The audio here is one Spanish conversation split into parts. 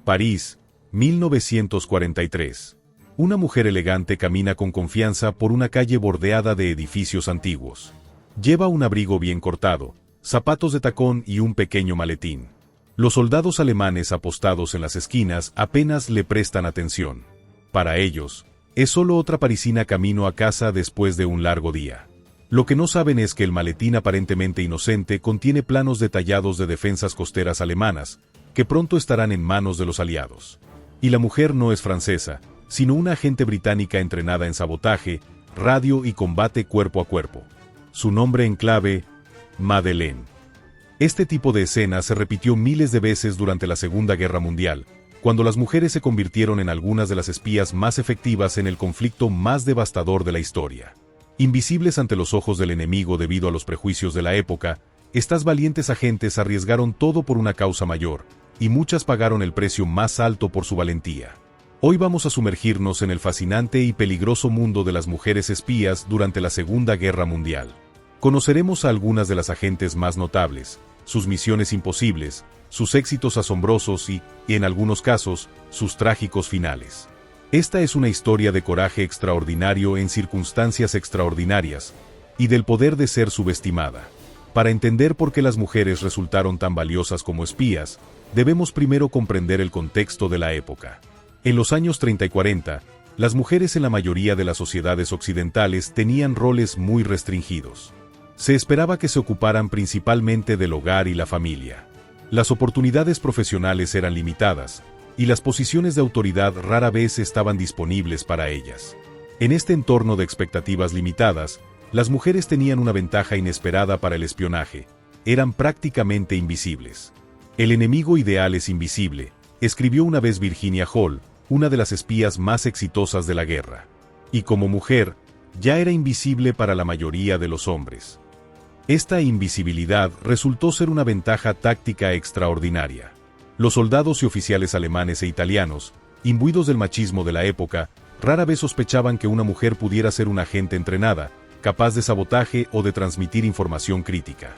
París, 1943. Una mujer elegante camina con confianza por una calle bordeada de edificios antiguos. Lleva un abrigo bien cortado, zapatos de tacón y un pequeño maletín. Los soldados alemanes apostados en las esquinas apenas le prestan atención. Para ellos, es solo otra parisina camino a casa después de un largo día. Lo que no saben es que el maletín aparentemente inocente contiene planos detallados de defensas costeras alemanas, que pronto estarán en manos de los aliados. Y la mujer no es francesa, sino una agente británica entrenada en sabotaje, radio y combate cuerpo a cuerpo. Su nombre en clave, Madeleine. Este tipo de escena se repitió miles de veces durante la Segunda Guerra Mundial, cuando las mujeres se convirtieron en algunas de las espías más efectivas en el conflicto más devastador de la historia. Invisibles ante los ojos del enemigo debido a los prejuicios de la época, estas valientes agentes arriesgaron todo por una causa mayor, y muchas pagaron el precio más alto por su valentía. Hoy vamos a sumergirnos en el fascinante y peligroso mundo de las mujeres espías durante la Segunda Guerra Mundial. Conoceremos a algunas de las agentes más notables, sus misiones imposibles, sus éxitos asombrosos y, en algunos casos, sus trágicos finales. Esta es una historia de coraje extraordinario en circunstancias extraordinarias, y del poder de ser subestimada. Para entender por qué las mujeres resultaron tan valiosas como espías, debemos primero comprender el contexto de la época. En los años 30 y 40, las mujeres en la mayoría de las sociedades occidentales tenían roles muy restringidos. Se esperaba que se ocuparan principalmente del hogar y la familia. Las oportunidades profesionales eran limitadas, y las posiciones de autoridad rara vez estaban disponibles para ellas. En este entorno de expectativas limitadas, las mujeres tenían una ventaja inesperada para el espionaje: eran prácticamente invisibles. El enemigo ideal es invisible, escribió una vez Virginia Hall, una de las espías más exitosas de la guerra. Y como mujer, ya era invisible para la mayoría de los hombres. Esta invisibilidad resultó ser una ventaja táctica extraordinaria. Los soldados y oficiales alemanes e italianos, imbuidos del machismo de la época, rara vez sospechaban que una mujer pudiera ser una agente entrenada, capaz de sabotaje o de transmitir información crítica.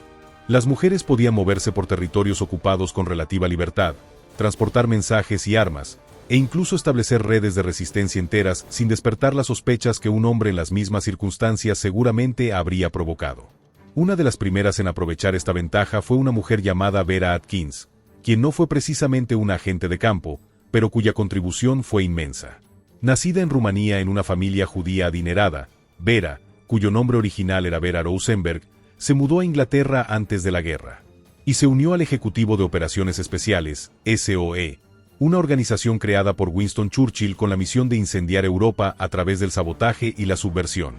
Las mujeres podían moverse por territorios ocupados con relativa libertad, transportar mensajes y armas, e incluso establecer redes de resistencia enteras sin despertar las sospechas que un hombre en las mismas circunstancias seguramente habría provocado. Una de las primeras en aprovechar esta ventaja fue una mujer llamada Vera Atkins, quien no fue precisamente una agente de campo, pero cuya contribución fue inmensa. Nacida en Rumanía en una familia judía adinerada, Vera, cuyo nombre original era Vera Rosenberg, se mudó a Inglaterra antes de la guerra, y se unió al Ejecutivo de Operaciones Especiales, SOE, una organización creada por Winston Churchill con la misión de incendiar Europa a través del sabotaje y la subversión.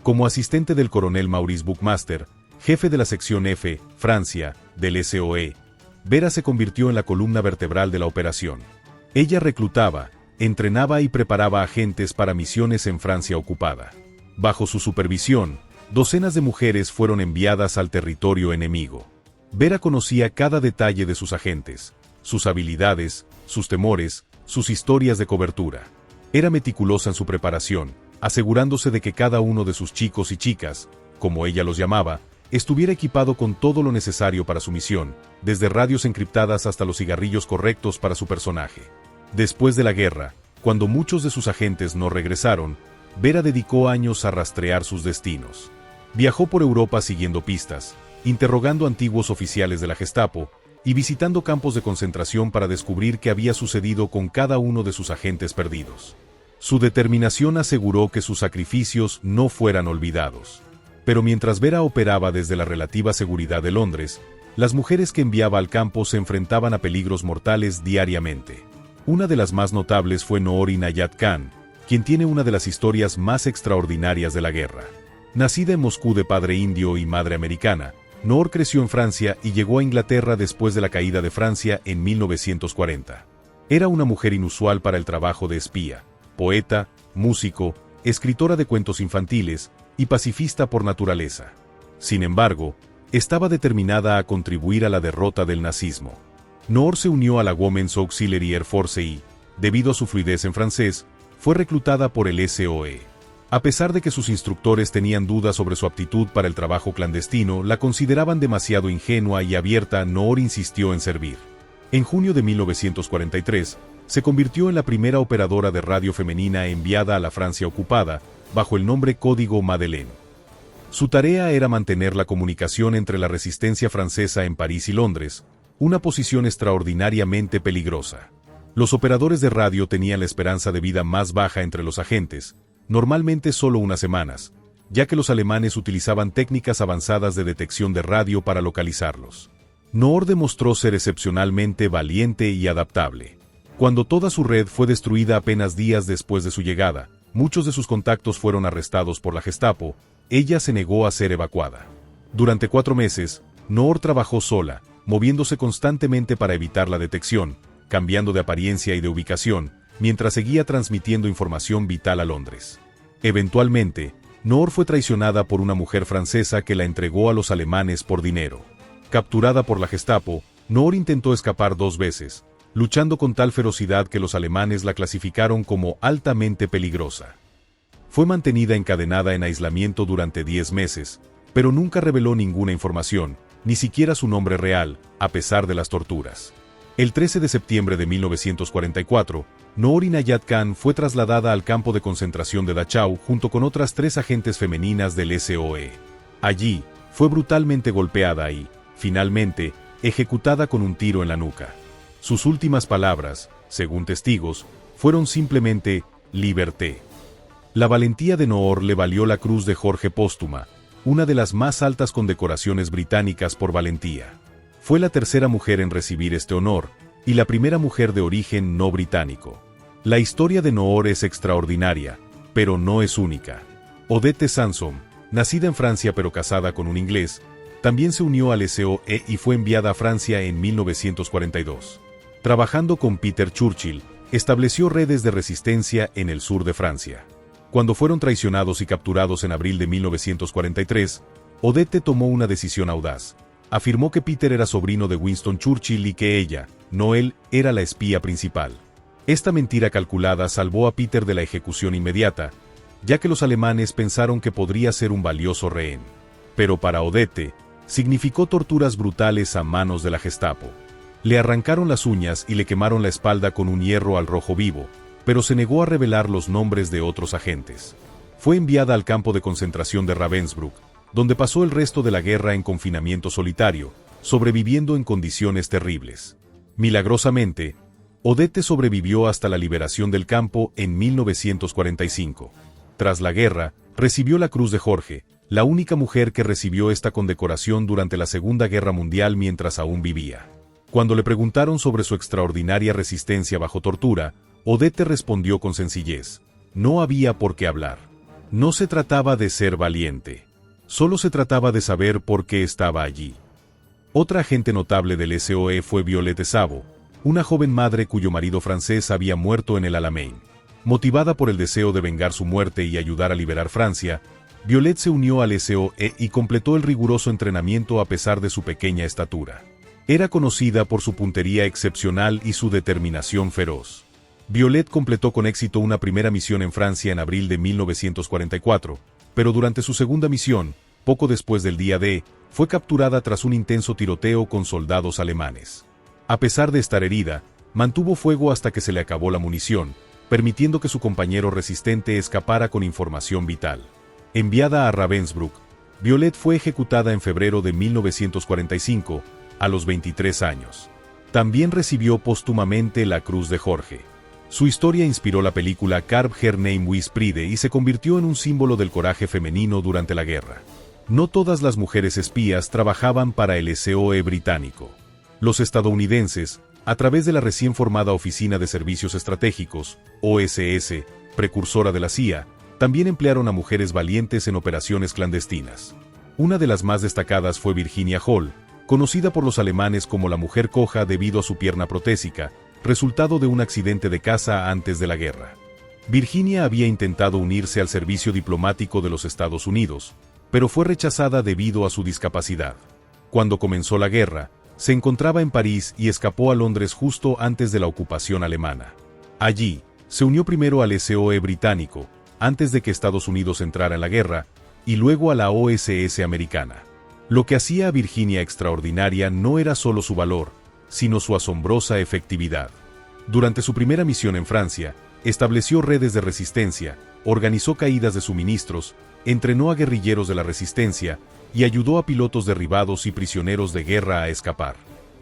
Como asistente del coronel Maurice Buckmaster, jefe de la sección F, Francia, del SOE, Vera se convirtió en la columna vertebral de la operación. Ella reclutaba, entrenaba y preparaba agentes para misiones en Francia ocupada. Bajo su supervisión, docenas de mujeres fueron enviadas al territorio enemigo. Vera conocía cada detalle de sus agentes, sus habilidades, sus temores, sus historias de cobertura. Era meticulosa en su preparación, asegurándose de que cada uno de sus chicos y chicas, como ella los llamaba, estuviera equipado con todo lo necesario para su misión, desde radios encriptadas hasta los cigarrillos correctos para su personaje. Después de la guerra, cuando muchos de sus agentes no regresaron, Vera dedicó años a rastrear sus destinos. Viajó por Europa siguiendo pistas, interrogando antiguos oficiales de la Gestapo y visitando campos de concentración para descubrir qué había sucedido con cada uno de sus agentes perdidos. Su determinación aseguró que sus sacrificios no fueran olvidados. Pero mientras Vera operaba desde la relativa seguridad de Londres, las mujeres que enviaba al campo se enfrentaban a peligros mortales diariamente. Una de las más notables fue Noor Inayat Khan, quien tiene una de las historias más extraordinarias de la guerra. Nacida en Moscú de padre indio y madre americana, Noor creció en Francia y llegó a Inglaterra después de la caída de Francia en 1940. Era una mujer inusual para el trabajo de espía, poeta, músico, escritora de cuentos infantiles y pacifista por naturaleza. Sin embargo, estaba determinada a contribuir a la derrota del nazismo. Noor se unió a la Women's Auxiliary Air Force y, debido a su fluidez en francés, fue reclutada por el SOE. A pesar de que sus instructores tenían dudas sobre su aptitud para el trabajo clandestino, la consideraban demasiado ingenua y abierta, Noor insistió en servir. En junio de 1943, se convirtió en la primera operadora de radio femenina enviada a la Francia ocupada, bajo el nombre Código Madeleine. Su tarea era mantener la comunicación entre la resistencia francesa en París y Londres, una posición extraordinariamente peligrosa. Los operadores de radio tenían la esperanza de vida más baja entre los agentes, normalmente solo unas semanas, ya que los alemanes utilizaban técnicas avanzadas de detección de radio para localizarlos. Noor demostró ser excepcionalmente valiente y adaptable. Cuando toda su red fue destruida apenas días después de su llegada, muchos de sus contactos fueron arrestados por la Gestapo. Ella se negó a ser evacuada. Durante 4 meses, Noor trabajó sola, moviéndose constantemente para evitar la detección, cambiando de apariencia y de ubicación, mientras seguía transmitiendo información vital a Londres. Eventualmente, Noor fue traicionada por una mujer francesa que la entregó a los alemanes por dinero. Capturada por la Gestapo, Noor intentó escapar 2 veces, luchando con tal ferocidad que los alemanes la clasificaron como altamente peligrosa. Fue mantenida encadenada en aislamiento durante 10 meses, pero nunca reveló ninguna información, ni siquiera su nombre real, a pesar de las torturas. El 13 de septiembre de 1944, Noor Inayat Khan fue trasladada al campo de concentración de Dachau junto con otras 3 agentes femeninas del SOE. Allí, fue brutalmente golpeada y, finalmente, ejecutada con un tiro en la nuca. Sus últimas palabras, según testigos, fueron simplemente «Liberté». La valentía de Noor le valió la Cruz de Jorge póstuma, una de las más altas condecoraciones británicas por valentía. Fue la tercera mujer en recibir este honor, y la primera mujer de origen no británico. La historia de Noor es extraordinaria, pero no es única. Odette Sansom, nacida en Francia pero casada con un inglés, también se unió al SOE y fue enviada a Francia en 1942. Trabajando con Peter Churchill, estableció redes de resistencia en el sur de Francia. Cuando fueron traicionados y capturados en abril de 1943, Odette tomó una decisión audaz. Afirmó que Peter era sobrino de Winston Churchill y que ella, no él, era la espía principal. Esta mentira calculada salvó a Peter de la ejecución inmediata, ya que los alemanes pensaron que podría ser un valioso rehén. Pero para Odette, significó torturas brutales a manos de la Gestapo. Le arrancaron las uñas y le quemaron la espalda con un hierro al rojo vivo, pero se negó a revelar los nombres de otros agentes. Fue enviada al campo de concentración de Ravensbrück, donde pasó el resto de la guerra en confinamiento solitario, sobreviviendo en condiciones terribles. Milagrosamente, Odette sobrevivió hasta la liberación del campo en 1945. Tras la guerra, recibió la Cruz de Jorge, la única mujer que recibió esta condecoración durante la Segunda Guerra Mundial mientras aún vivía. Cuando le preguntaron sobre su extraordinaria resistencia bajo tortura, Odette respondió con sencillez: no había por qué hablar. No se trataba de ser valiente. Solo se trataba de saber por qué estaba allí. Otra agente notable del SOE fue Violette Szabo, una joven madre cuyo marido francés había muerto en el Alamein. Motivada por el deseo de vengar su muerte y ayudar a liberar Francia, Violette se unió al SOE y completó el riguroso entrenamiento a pesar de su pequeña estatura. Era conocida por su puntería excepcional y su determinación feroz. Violette completó con éxito una primera misión en Francia en abril de 1944, pero durante su segunda misión, poco después del día D, fue capturada tras un intenso tiroteo con soldados alemanes. A pesar de estar herida, mantuvo fuego hasta que se le acabó la munición, permitiendo que su compañero resistente escapara con información vital. Enviada a Ravensbrück, Violette fue ejecutada en febrero de 1945, a los 23 años. También recibió póstumamente la Cruz de Jorge. Su historia inspiró la película Carve Her Name with Pride y se convirtió en un símbolo del coraje femenino durante la guerra. No todas las mujeres espías trabajaban para el SOE británico. Los estadounidenses, a través de la recién formada Oficina de Servicios Estratégicos, OSS, precursora de la CIA, también emplearon a mujeres valientes en operaciones clandestinas. Una de las más destacadas fue Virginia Hall, conocida por los alemanes como la mujer coja debido a su pierna protésica, resultado de un accidente de caza antes de la guerra. Virginia había intentado unirse al servicio diplomático de los Estados Unidos, pero fue rechazada debido a su discapacidad. Cuando comenzó la guerra, se encontraba en París y escapó a Londres justo antes de la ocupación alemana. Allí, se unió primero al SOE británico, antes de que Estados Unidos entrara en la guerra, y luego a la OSS americana. Lo que hacía a Virginia extraordinaria no era solo su valor, sino su asombrosa efectividad. Durante su primera misión en Francia, estableció redes de resistencia, organizó caídas de suministros, entrenó a guerrilleros de la resistencia y ayudó a pilotos derribados y prisioneros de guerra a escapar.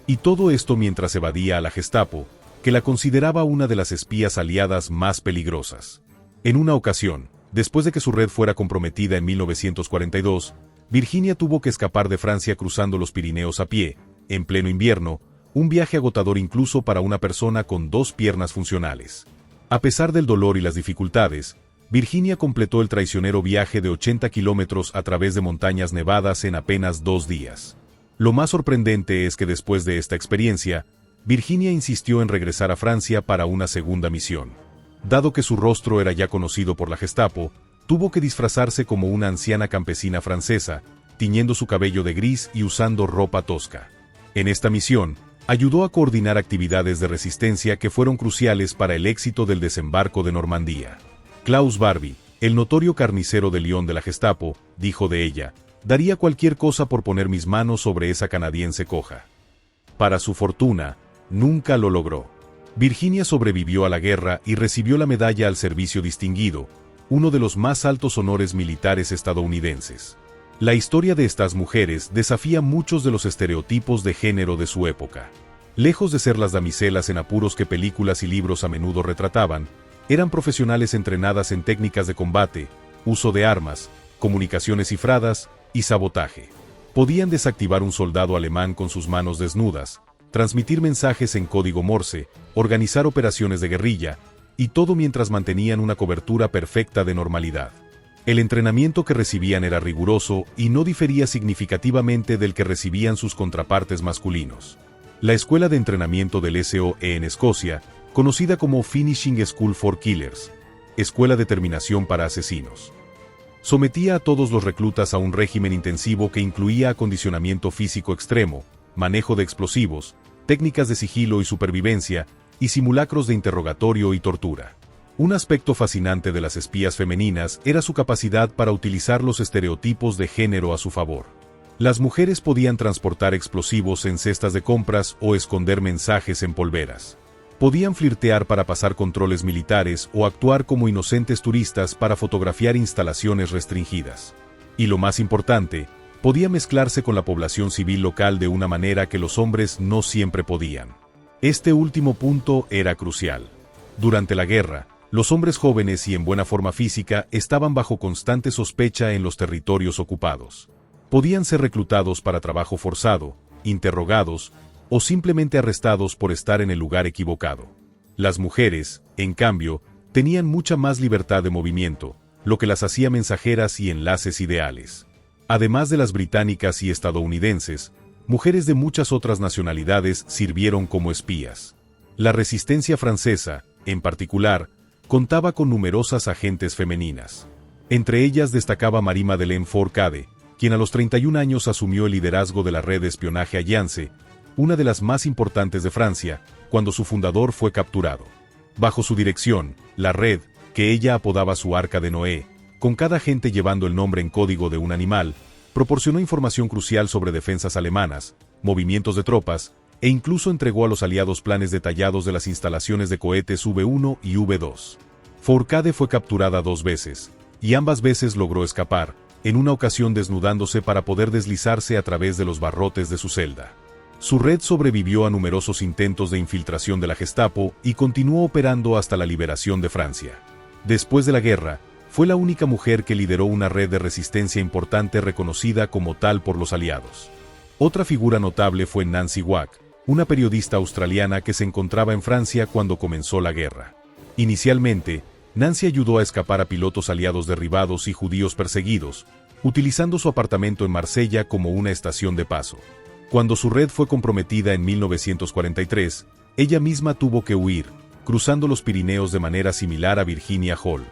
Y todo esto mientras evadía a la Gestapo, que la consideraba una de las espías aliadas más peligrosas. En una ocasión, después de que su red fuera comprometida en 1942, Virginia tuvo que escapar de Francia cruzando los Pirineos a pie, en pleno invierno, un viaje agotador incluso para una persona con 2 piernas funcionales. A pesar del dolor y las dificultades, Virginia completó el traicionero viaje de 80 kilómetros a través de montañas nevadas en apenas 2 días. Lo más sorprendente es que después de esta experiencia, Virginia insistió en regresar a Francia para una segunda misión. Dado que su rostro era ya conocido por la Gestapo, tuvo que disfrazarse como una anciana campesina francesa, tiñendo su cabello de gris y usando ropa tosca. En esta misión, ayudó a coordinar actividades de resistencia que fueron cruciales para el éxito del desembarco de Normandía. Klaus Barbie, el notorio carnicero de Lyon de la Gestapo, dijo de ella: «Daría cualquier cosa por poner mis manos sobre esa canadiense coja». Para su fortuna, nunca lo logró. Virginia sobrevivió a la guerra y recibió la Medalla al Servicio Distinguido, uno de los más altos honores militares estadounidenses. La historia de estas mujeres desafía muchos de los estereotipos de género de su época. Lejos de ser las damiselas en apuros que películas y libros a menudo retrataban, eran profesionales entrenadas en técnicas de combate, uso de armas, comunicaciones cifradas y sabotaje. Podían desactivar un soldado alemán con sus manos desnudas, transmitir mensajes en código Morse, organizar operaciones de guerrilla, y todo mientras mantenían una cobertura perfecta de normalidad. El entrenamiento que recibían era riguroso y no difería significativamente del que recibían sus contrapartes masculinos. La escuela de entrenamiento del SOE en Escocia, conocida como Finishing School for Killers, escuela de terminación para asesinos, sometía a todos los reclutas a un régimen intensivo que incluía acondicionamiento físico extremo, manejo de explosivos, técnicas de sigilo y supervivencia, y simulacros de interrogatorio y tortura. Un aspecto fascinante de las espías femeninas era su capacidad para utilizar los estereotipos de género a su favor. Las mujeres podían transportar explosivos en cestas de compras o esconder mensajes en polveras. Podían flirtear para pasar controles militares o actuar como inocentes turistas para fotografiar instalaciones restringidas. Y lo más importante, podía mezclarse con la población civil local de una manera que los hombres no siempre podían. Este último punto era crucial. Durante la guerra, los hombres jóvenes y en buena forma física estaban bajo constante sospecha en los territorios ocupados. Podían ser reclutados para trabajo forzado, interrogados, o simplemente arrestados por estar en el lugar equivocado. Las mujeres, en cambio, tenían mucha más libertad de movimiento, lo que las hacía mensajeras y enlaces ideales. Además de las británicas y estadounidenses, mujeres de muchas otras nacionalidades sirvieron como espías. La resistencia francesa, en particular, contaba con numerosas agentes femeninas. Entre ellas destacaba Marie-Madeleine Fourcade, quien a los 31 años asumió el liderazgo de la red de espionaje Alliance, una de las más importantes de Francia, cuando su fundador fue capturado. Bajo su dirección, la red, que ella apodaba su Arca de Noé, con cada agente llevando el nombre en código de un animal, proporcionó información crucial sobre defensas alemanas, movimientos de tropas, e incluso entregó a los aliados planes detallados de las instalaciones de cohetes V1 y V2. Fourcade fue capturada 2 veces, y ambas veces logró escapar, en una ocasión desnudándose para poder deslizarse a través de los barrotes de su celda. Su red sobrevivió a numerosos intentos de infiltración de la Gestapo y continuó operando hasta la liberación de Francia. Después de la guerra, fue la única mujer que lideró una red de resistencia importante reconocida como tal por los aliados. Otra figura notable fue Nancy Wack, una periodista australiana que se encontraba en Francia cuando comenzó la guerra. Inicialmente, Nancy ayudó a escapar a pilotos aliados derribados y judíos perseguidos, utilizando su apartamento en Marsella como una estación de paso. Cuando su red fue comprometida en 1943, ella misma tuvo que huir, cruzando los Pirineos de manera similar a Virginia Hall.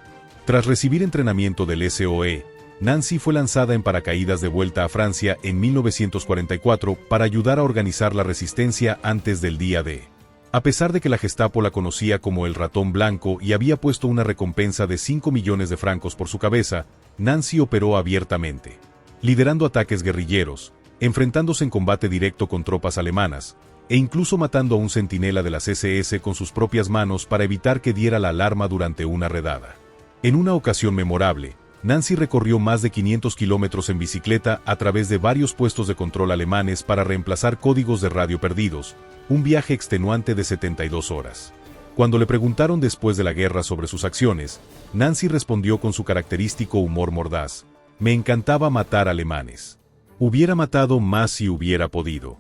Tras recibir entrenamiento del SOE, Nancy fue lanzada en paracaídas de vuelta a Francia en 1944 para ayudar a organizar la resistencia antes del día D. A pesar de que la Gestapo la conocía como el ratón blanco y había puesto una recompensa de 5 millones de francos por su cabeza, Nancy operó abiertamente, liderando ataques guerrilleros, enfrentándose en combate directo con tropas alemanas, e incluso matando a un centinela de las SS con sus propias manos para evitar que diera la alarma durante una redada. En una ocasión memorable, Nancy recorrió más de 500 kilómetros en bicicleta a través de varios puestos de control alemanes para reemplazar códigos de radio perdidos, un viaje extenuante de 72 horas. Cuando le preguntaron después de la guerra sobre sus acciones, Nancy respondió con su característico humor mordaz: «Me encantaba matar alemanes. Hubiera matado más si hubiera podido».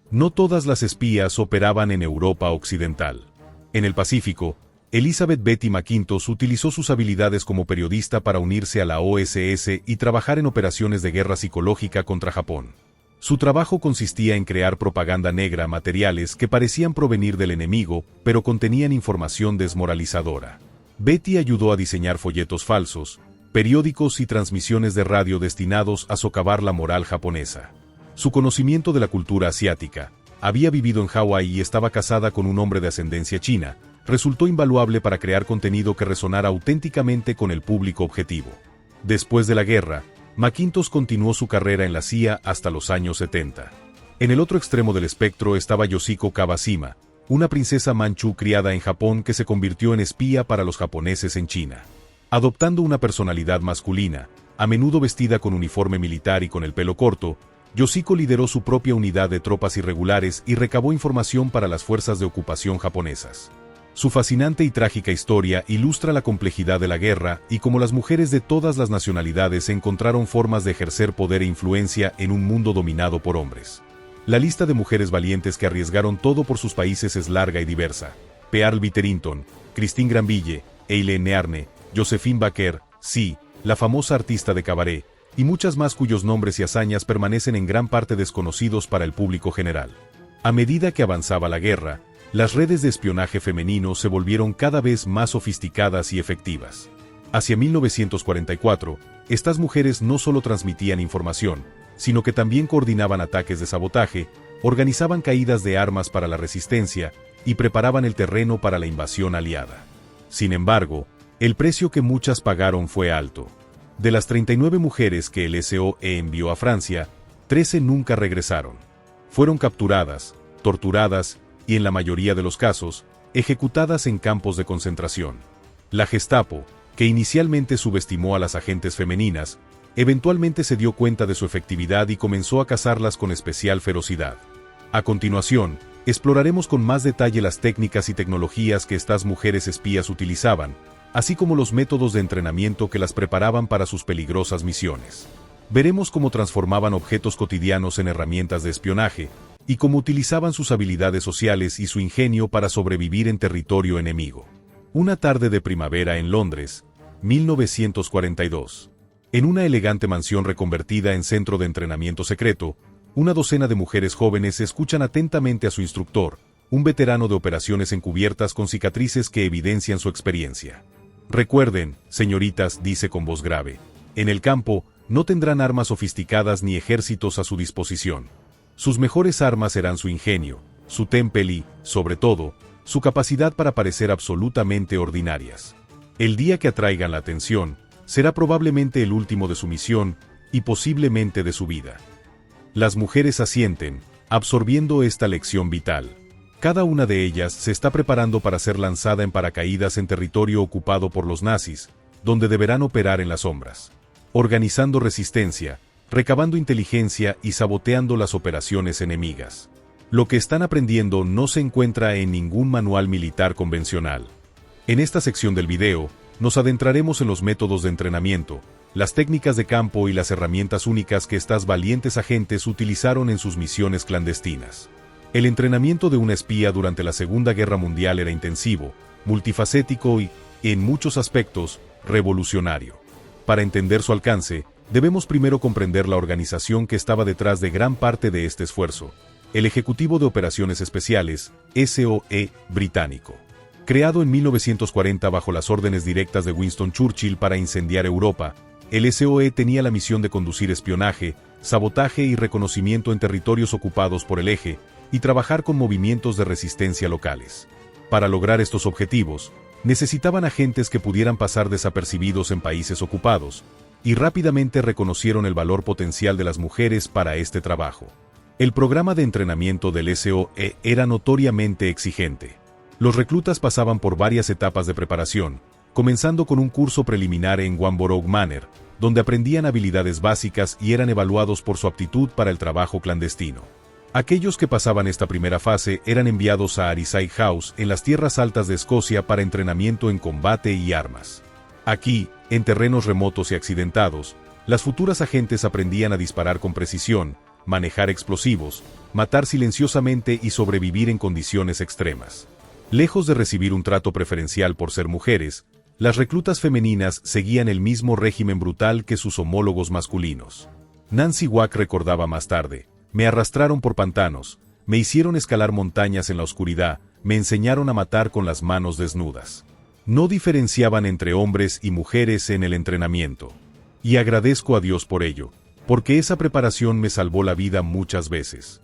No todas las espías operaban en Europa Occidental. En el Pacífico, Elizabeth Betty McIntosh utilizó sus habilidades como periodista para unirse a la OSS y trabajar en operaciones de guerra psicológica contra Japón. Su trabajo consistía en crear propaganda negra, materiales que parecían provenir del enemigo, pero contenían información desmoralizadora. Betty ayudó a diseñar folletos falsos, periódicos y transmisiones de radio destinados a socavar la moral japonesa. Su conocimiento de la cultura asiática, había vivido en Hawái y estaba casada con un hombre de ascendencia china, resultó invaluable para crear contenido que resonara auténticamente con el público objetivo. Después de la guerra, McIntosh continuó su carrera en la CIA hasta los años 70. En el otro extremo del espectro estaba Yoshiko Kawashima, una princesa manchú criada en Japón que se convirtió en espía para los japoneses en China. Adoptando una personalidad masculina, a menudo vestida con uniforme militar y con el pelo corto, Yoshiko lideró su propia unidad de tropas irregulares y recabó información para las fuerzas de ocupación japonesas. Su fascinante y trágica historia ilustra la complejidad de la guerra y cómo las mujeres de todas las nacionalidades encontraron formas de ejercer poder e influencia en un mundo dominado por hombres. La lista de mujeres valientes que arriesgaron todo por sus países es larga y diversa. Pearl Bitterington, Christine Granville, Eileen Nearne, Josephine Baker, sí, la famosa artista de cabaret, y muchas más cuyos nombres y hazañas permanecen en gran parte desconocidos para el público general. A medida que avanzaba la guerra, las redes de espionaje femenino se volvieron cada vez más sofisticadas y efectivas. Hacia 1944, estas mujeres no solo transmitían información, sino que también coordinaban ataques de sabotaje, organizaban caídas de armas para la resistencia y preparaban el terreno para la invasión aliada. Sin embargo, el precio que muchas pagaron fue alto. De las 39 mujeres que el SOE envió a Francia, 13 nunca regresaron. Fueron capturadas, torturadas y, en la mayoría de los casos, ejecutadas en campos de concentración. La Gestapo, que inicialmente subestimó a las agentes femeninas, eventualmente se dio cuenta de su efectividad y comenzó a cazarlas con especial ferocidad. A continuación, exploraremos con más detalle las técnicas y tecnologías que estas mujeres espías utilizaban, así como los métodos de entrenamiento que las preparaban para sus peligrosas misiones. Veremos cómo transformaban objetos cotidianos en herramientas de espionaje, y cómo utilizaban sus habilidades sociales y su ingenio para sobrevivir en territorio enemigo. Una tarde de primavera en Londres, 1942. En una elegante mansión reconvertida en centro de entrenamiento secreto, una docena de mujeres jóvenes escuchan atentamente a su instructor, un veterano de operaciones encubiertas con cicatrices que evidencian su experiencia. Recuerden, señoritas, dice con voz grave, en el campo no tendrán armas sofisticadas ni ejércitos a su disposición. Sus mejores armas serán su ingenio, su temple y, sobre todo, su capacidad para parecer absolutamente ordinarias. El día que atraigan la atención, será probablemente el último de su misión y posiblemente de su vida. Las mujeres asienten, absorbiendo esta lección vital. Cada una de ellas se está preparando para ser lanzada en paracaídas en territorio ocupado por los nazis, donde deberán operar en las sombras, organizando resistencia, recabando inteligencia y saboteando las operaciones enemigas. Lo que están aprendiendo no se encuentra en ningún manual militar convencional. En esta sección del video, nos adentraremos en los métodos de entrenamiento, las técnicas de campo y las herramientas únicas que estas valientes agentes utilizaron en sus misiones clandestinas. El entrenamiento de una espía durante la Segunda Guerra Mundial era intensivo, multifacético y, en muchos aspectos, revolucionario. Para entender su alcance, debemos primero comprender la organización que estaba detrás de gran parte de este esfuerzo, el Ejecutivo de Operaciones Especiales, SOE, británico. Creado en 1940 bajo las órdenes directas de Winston Churchill para incendiar Europa, el SOE tenía la misión de conducir espionaje, sabotaje y reconocimiento en territorios ocupados por el Eje, y trabajar con movimientos de resistencia locales. Para lograr estos objetivos, necesitaban agentes que pudieran pasar desapercibidos en países ocupados, y rápidamente reconocieron el valor potencial de las mujeres para este trabajo. El programa de entrenamiento del SOE era notoriamente exigente. Los reclutas pasaban por varias etapas de preparación, comenzando con un curso preliminar en Wamborough Manor, donde aprendían habilidades básicas y eran evaluados por su aptitud para el trabajo clandestino. Aquellos que pasaban esta primera fase eran enviados a Ariside House en las tierras altas de Escocia para entrenamiento en combate y armas. Aquí, en terrenos remotos y accidentados, las futuras agentes aprendían a disparar con precisión, manejar explosivos, matar silenciosamente y sobrevivir en condiciones extremas. Lejos de recibir un trato preferencial por ser mujeres, las reclutas femeninas seguían el mismo régimen brutal que sus homólogos masculinos. Nancy Wack recordaba más tarde: me arrastraron por pantanos, me hicieron escalar montañas en la oscuridad, me enseñaron a matar con las manos desnudas. No diferenciaban entre hombres y mujeres en el entrenamiento. Y agradezco a Dios por ello, porque esa preparación me salvó la vida muchas veces.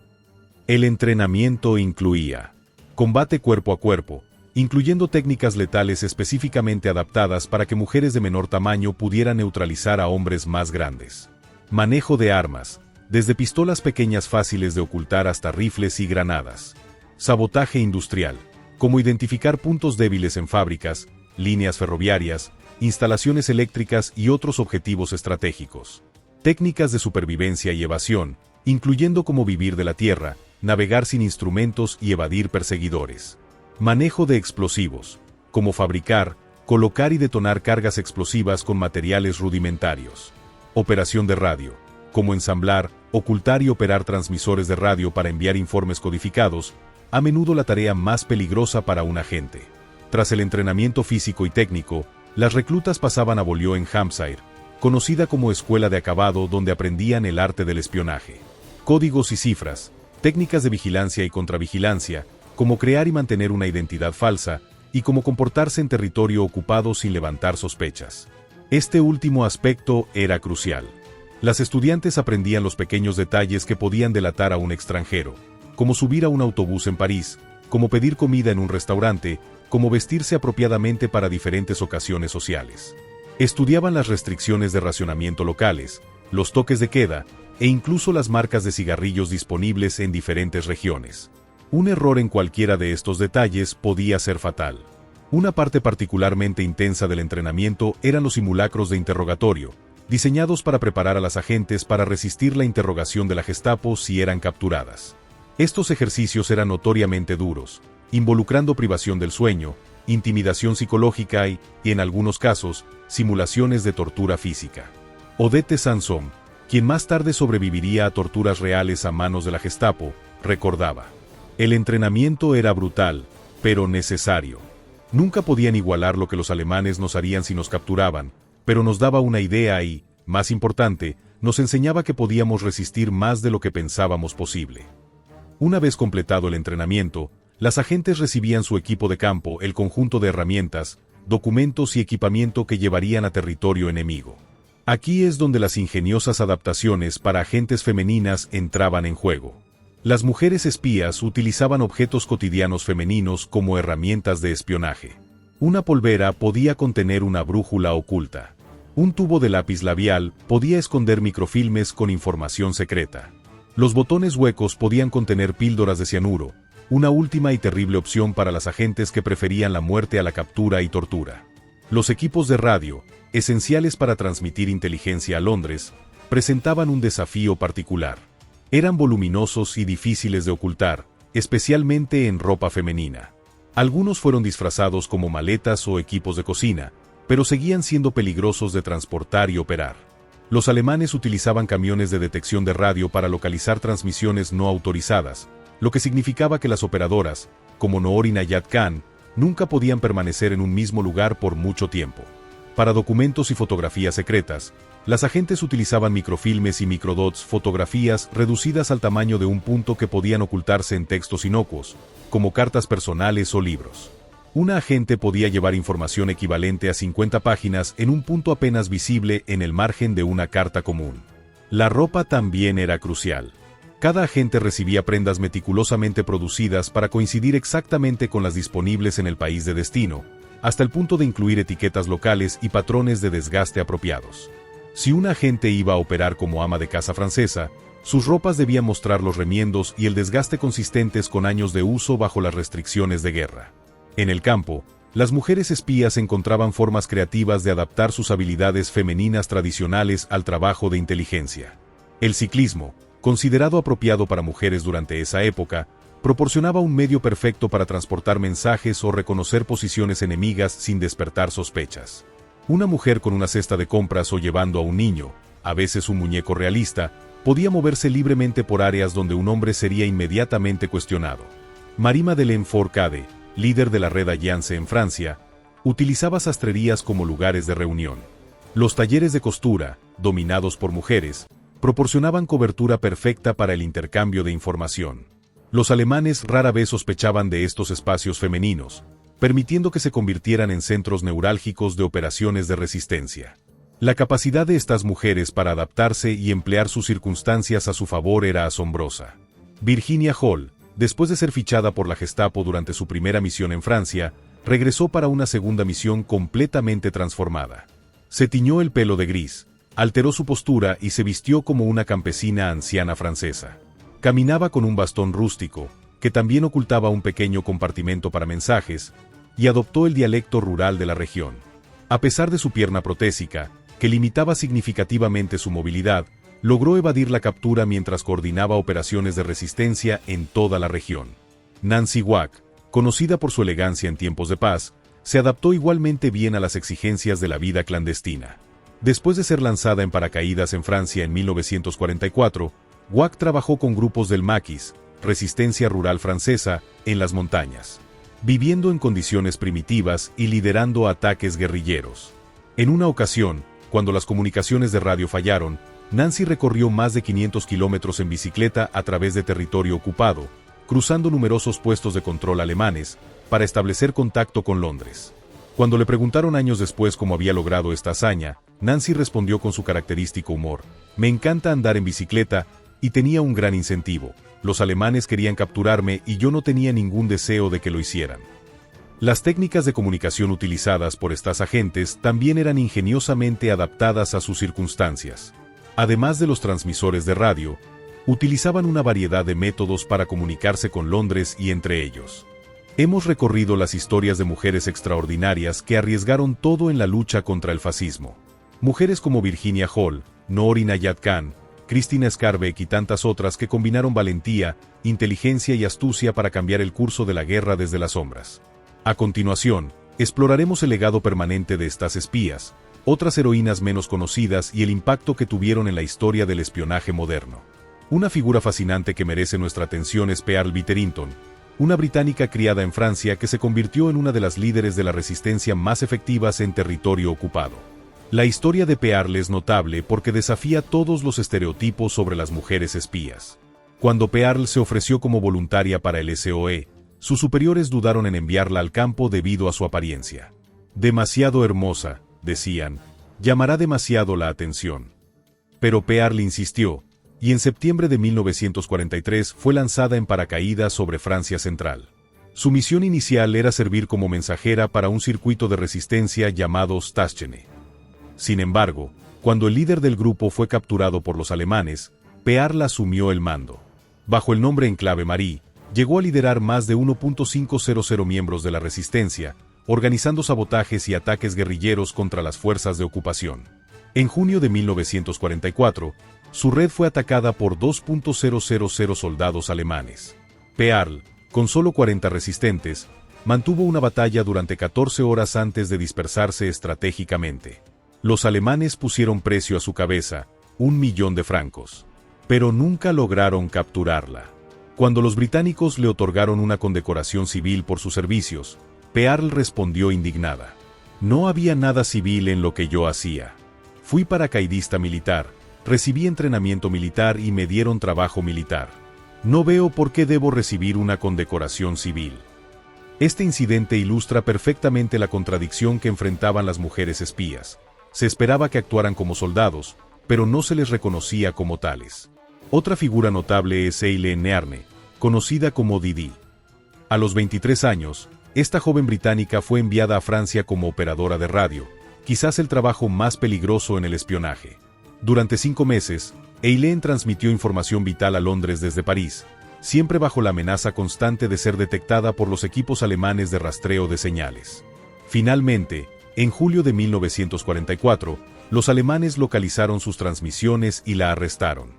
El entrenamiento incluía combate cuerpo a cuerpo, incluyendo técnicas letales específicamente adaptadas para que mujeres de menor tamaño pudieran neutralizar a hombres más grandes. Manejo de armas, desde pistolas pequeñas fáciles de ocultar hasta rifles y granadas. Sabotaje industrial, como identificar puntos débiles en fábricas, líneas ferroviarias, instalaciones eléctricas y otros objetivos estratégicos. Técnicas de supervivencia y evasión, incluyendo cómo vivir de la tierra, navegar sin instrumentos y evadir perseguidores. Manejo de explosivos, como fabricar, colocar y detonar cargas explosivas con materiales rudimentarios. Operación de radio, como ensamblar, ocultar y operar transmisores de radio para enviar informes codificados, a menudo la tarea más peligrosa para un agente. Tras el entrenamiento físico y técnico, las reclutas pasaban a Beaulieu en Hampshire, conocida como escuela de acabado, donde aprendían el arte del espionaje. Códigos y cifras, técnicas de vigilancia y contravigilancia, cómo crear y mantener una identidad falsa, y cómo comportarse en territorio ocupado sin levantar sospechas. Este último aspecto era crucial. Las estudiantes aprendían los pequeños detalles que podían delatar a un extranjero, como subir a un autobús en París, cómo pedir comida en un restaurante, cómo vestirse apropiadamente para diferentes ocasiones sociales. Estudiaban las restricciones de racionamiento locales, los toques de queda, e incluso las marcas de cigarrillos disponibles en diferentes regiones. Un error en cualquiera de estos detalles podía ser fatal. Una parte particularmente intensa del entrenamiento eran los simulacros de interrogatorio, diseñados para preparar a las agentes para resistir la interrogación de la Gestapo si eran capturadas. Estos ejercicios eran notoriamente duros, involucrando privación del sueño, intimidación psicológica y, en algunos casos, simulaciones de tortura física. Odette Sansom, quien más tarde sobreviviría a torturas reales a manos de la Gestapo, recordaba: el entrenamiento era brutal, pero necesario. Nunca podían igualar lo que los alemanes nos harían si nos capturaban, pero nos daba una idea y, más importante, nos enseñaba que podíamos resistir más de lo que pensábamos posible. Una vez completado el entrenamiento, las agentes recibían su equipo de campo, el conjunto de herramientas, documentos y equipamiento que llevarían a territorio enemigo. Aquí es donde las ingeniosas adaptaciones para agentes femeninas entraban en juego. Las mujeres espías utilizaban objetos cotidianos femeninos como herramientas de espionaje. Una polvera podía contener una brújula oculta. Un tubo de lápiz labial podía esconder microfilmes con información secreta. Los botones huecos podían contener píldoras de cianuro, una última y terrible opción para las agentes que preferían la muerte a la captura y tortura. Los equipos de radio, esenciales para transmitir inteligencia a Londres, presentaban un desafío particular. Eran voluminosos y difíciles de ocultar, especialmente en ropa femenina. Algunos fueron disfrazados como maletas o equipos de cocina, pero seguían siendo peligrosos de transportar y operar. Los alemanes utilizaban camiones de detección de radio para localizar transmisiones no autorizadas, lo que significaba que las operadoras, como Noor Inayat Khan, nunca podían permanecer en un mismo lugar por mucho tiempo. Para documentos y fotografías secretas, las agentes utilizaban microfilmes y microdots, fotografías reducidas al tamaño de un punto que podían ocultarse en textos inocuos, como cartas personales o libros. Una agente podía llevar información equivalente a 50 páginas en un punto apenas visible en el margen de una carta común. La ropa también era crucial. Cada agente recibía prendas meticulosamente producidas para coincidir exactamente con las disponibles en el país de destino, hasta el punto de incluir etiquetas locales y patrones de desgaste apropiados. Si una agente iba a operar como ama de casa francesa, sus ropas debían mostrar los remiendos y el desgaste consistentes con años de uso bajo las restricciones de guerra. En el campo, las mujeres espías encontraban formas creativas de adaptar sus habilidades femeninas tradicionales al trabajo de inteligencia. El ciclismo, considerado apropiado para mujeres durante esa época, proporcionaba un medio perfecto para transportar mensajes o reconocer posiciones enemigas sin despertar sospechas. Una mujer con una cesta de compras o llevando a un niño, a veces un muñeco realista, podía moverse libremente por áreas donde un hombre sería inmediatamente cuestionado. Marie-Madeleine Fourcade, líder de la red Alliance en Francia, utilizaba sastrerías como lugares de reunión. Los talleres de costura, dominados por mujeres, proporcionaban cobertura perfecta para el intercambio de información. Los alemanes rara vez sospechaban de estos espacios femeninos, permitiendo que se convirtieran en centros neurálgicos de operaciones de resistencia. La capacidad de estas mujeres para adaptarse y emplear sus circunstancias a su favor era asombrosa. Virginia Hall, después de ser fichada por la Gestapo durante su primera misión en Francia, regresó para una segunda misión completamente transformada. Se tiñó el pelo de gris, alteró su postura y se vistió como una campesina anciana francesa. Caminaba con un bastón rústico, que también ocultaba un pequeño compartimento para mensajes, y adoptó el dialecto rural de la región. A pesar de su pierna protésica, que limitaba significativamente su movilidad, logró evadir la captura mientras coordinaba operaciones de resistencia en toda la región. Nancy Wack, conocida por su elegancia en tiempos de paz, se adaptó igualmente bien a las exigencias de la vida clandestina. Después de ser lanzada en paracaídas en Francia en 1944, Wack trabajó con grupos del Maquis, resistencia rural francesa, en las montañas, viviendo en condiciones primitivas y liderando ataques guerrilleros. En una ocasión, cuando las comunicaciones de radio fallaron, Nancy recorrió más de 500 kilómetros en bicicleta a través de territorio ocupado, cruzando numerosos puestos de control alemanes, para establecer contacto con Londres. Cuando le preguntaron años después cómo había logrado esta hazaña, Nancy respondió con su característico humor: «Me encanta andar en bicicleta, y tenía un gran incentivo. Los alemanes querían capturarme y yo no tenía ningún deseo de que lo hicieran». Las técnicas de comunicación utilizadas por estas agentes también eran ingeniosamente adaptadas a sus circunstancias. Además de los transmisores de radio, utilizaban una variedad de métodos para comunicarse con Londres y entre ellos. Hemos recorrido las historias de mujeres extraordinarias que arriesgaron todo en la lucha contra el fascismo. Mujeres como Virginia Hall, Noor Inayat Khan, Christina Skarbek y tantas otras que combinaron valentía, inteligencia y astucia para cambiar el curso de la guerra desde las sombras. A continuación, exploraremos el legado permanente de estas espías, otras heroínas menos conocidas y el impacto que tuvieron en la historia del espionaje moderno. Una figura fascinante que merece nuestra atención es Pearl Bitterington, una británica criada en Francia que se convirtió en una de las líderes de la resistencia más efectivas en territorio ocupado. La historia de Pearl es notable porque desafía todos los estereotipos sobre las mujeres espías. Cuando Pearl se ofreció como voluntaria para el SOE, sus superiores dudaron en enviarla al campo debido a su apariencia. «Demasiado hermosa», decían, «llamará demasiado la atención». Pero Pearl insistió, y en septiembre de 1943 fue lanzada en paracaídas sobre Francia Central. Su misión inicial era servir como mensajera para un circuito de resistencia llamado Staatsgene. Sin embargo, cuando el líder del grupo fue capturado por los alemanes, Pearl asumió el mando. Bajo el nombre en clave Marie, llegó a liderar más de 1.500 miembros de la resistencia, organizando sabotajes y ataques guerrilleros contra las fuerzas de ocupación. En junio de 1944, su red fue atacada por 2.000 soldados alemanes. Pearl, con solo 40 resistentes, mantuvo una batalla durante 14 horas antes de dispersarse estratégicamente. Los alemanes pusieron precio a su cabeza, 1 millón de francos. Pero nunca lograron capturarla. Cuando los británicos le otorgaron una condecoración civil por sus servicios, Pearl respondió indignada: «No había nada civil en lo que yo hacía. Fui paracaidista militar, recibí entrenamiento militar y me dieron trabajo militar. No veo por qué debo recibir una condecoración civil». Este incidente ilustra perfectamente la contradicción que enfrentaban las mujeres espías. Se esperaba que actuaran como soldados, pero no se les reconocía como tales. Otra figura notable es Eileen Nearne, conocida como Didi. A los 23 años, esta joven británica fue enviada a Francia como operadora de radio, quizás el trabajo más peligroso en el espionaje. Durante 5 meses, Eileen transmitió información vital a Londres desde París, siempre bajo la amenaza constante de ser detectada por los equipos alemanes de rastreo de señales. Finalmente, en julio de 1944, los alemanes localizaron sus transmisiones y la arrestaron.